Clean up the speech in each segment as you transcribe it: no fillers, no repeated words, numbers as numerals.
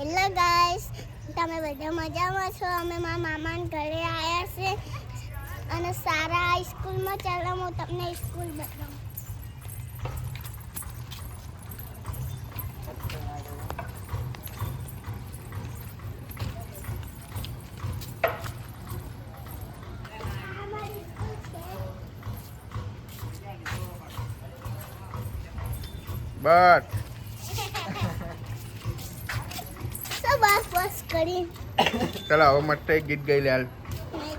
Hello guys, તમે બધા મજામાં છો? અમે મારા મામાના ઘરે આવ્યા છે અને સારા હાઈસ્કૂલમાં ચાલો હું તમને સ્કૂલ બતાવું. બસ બસ કરી ચાલો હવે મસ્ત એક ગીત ગઈ લે.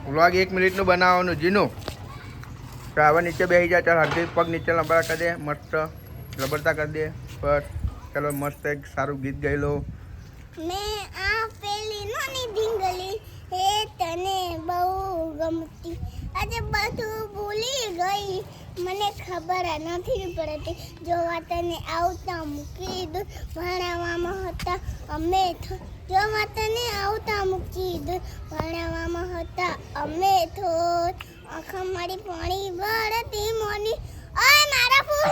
વ્લોગ 1 મિનિટનું બનાવવાનું જીનું. તો હવે નીચે બેસી જાય. ચાલ હરથી પગ નીચે લંબાડા કરી દે, મસ્ત લબડતા કરી દે. બસ ચાલો મસ્ત એક સારું ગીત ગાઈ લો. મેં આ પેલી નાની ઢીંગલી હે તને બહુ ગમતી, આજે બધું ભૂલી ગઈ, મને ખબર નથી પડતી. જોવા તને આવતા મૂકી દૂર, ભણાવવામાં હતા અમે જોવા તને આવતા મૂકી દૂર, ભણાવવામાં હતા અમે થોર. આખા મારી પાણી ભરતી મોની. ઓય મારા ફૂલ,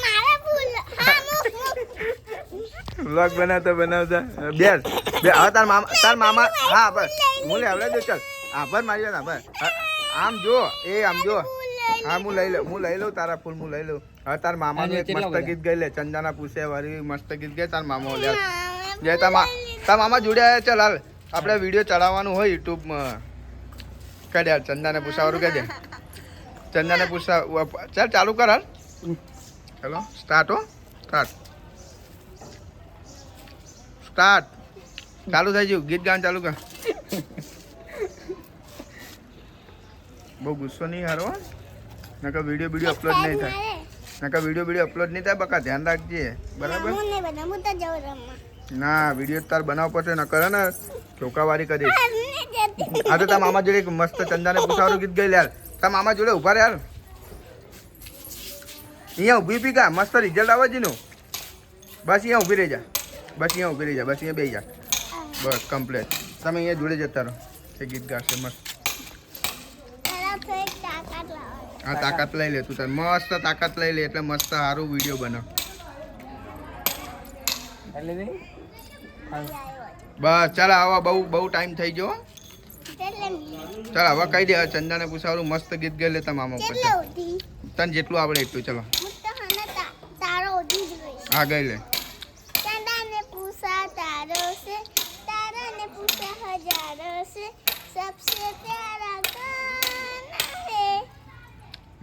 મારા ફૂલ. હા મુક વ્લોગ બનાવતા બનાવતા બેસ બે. હવે તાર મામા હા બસ હું લે આવડે જો. ચાલ આભાર મારી વાત આભાર. આમ જો એ આમ જો. હા હું લઈ લઉં તારા ફૂલ હું લઈ લઉં. હવે તાર મામાનું એક મસ્ત ગીત ગઈ લે. ચંદાના પૂછે વાળી મસ્ત ગીત ગાય તાર મામા લે. જય તાર મામા જોડ્યા. ચાલ હાલ આપણે વિડીયો ચડાવવાનું હોય યુટ્યુબમાં. કહી દે ચંદાને પૂછાવાળું કહી દે. ચંદાને પૂછા ચાલ ચાલુ કર હાલ. ચલો સ્ટાર્ટ હો સ્ટાર્ટ સ્ટાર્ટ. ચાલુ થઈ ગયું ગીત ગાવાનું ચાલુ કર. બહુ ગુસ્સો નહીં હારો. નકર વિડીયો અપલોડ નહીં થાય. અપલોડ નહીં થાય બકા ધ્યાન રાખજે બરાબર. ના વિડીયો તાર બનાવ પડશે ન કરે ને ચોકાવારી કરી. આ તો તાર મામા જોડે મસ્ત ચંદાને પૂછાવાનું ગીત ગઈ લે. તાર મામા જોડે ઉભા રે હાલ. અહીંયા ઊભી પી કા મસ્ત રિઝલ્ટ આવે છે નું. બસ અહીંયા ઊભી રહી જા. બસ અહીંયા બેસી જા. બસ કમ્પ્લીટ. તમે અહીંયા જોડે જતા રહો. એ ગીત ગાશે મસ્ત. હા તાકાત લઈ લે તું તાર. મસ્ત તાકાત લઈ લે એટલે મસ્ત સારું વિડીયો બનાવ. બસ ચાલ આવા બહુ ટાઈમ થઈ ગયો. ચાલ હવે કહી દે ચંદાને પૂછાવાનું મસ્ત ગીત ગાઈ લેતા મામા ઉપર. તને જેટલું આવડે એટલું. ચલો હા ગઈ લે. ચંદાને પૂછા તારો છે, તારાને પૂછા હજારો છે, સબસે પ્યારા ગાના હે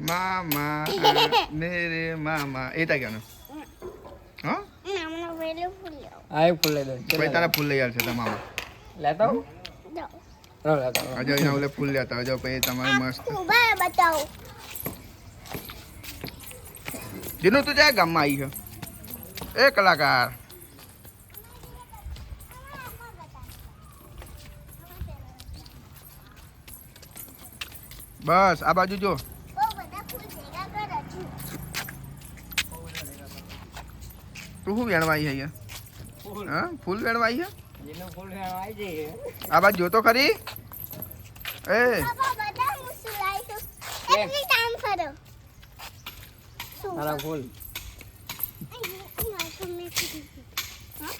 મામા મેરે મામા. એ તા ક્યાંનું હા નામનો વેલો ફૂલ્યો. આ ફૂલ લઈ દો. ભાઈ તારા ફૂલ લઈ આવશે તારા મામા. લેતા હું દો લેતા અજય એના ઓલે ફૂલ લેતા આવજો પછી તમારે મસ્ત. ઉભા બતાવો. જીનું તું જાય ગામમાં આવી છે એ કલાકાર. બસ આ બાજુ જો. બહુ બધા ફૂલ ભેગા કર હજુ. તું શું વેણવા આવી અહીંયા? હા ફૂલ વેણવા આવી છે. જેનો ફૂલ આવી જઈએ આ બાજુ જોતો ખરી. એ બાબા બધા હું સુલાઈ તો એટલી કામ કરો. તારા ફૂલ હા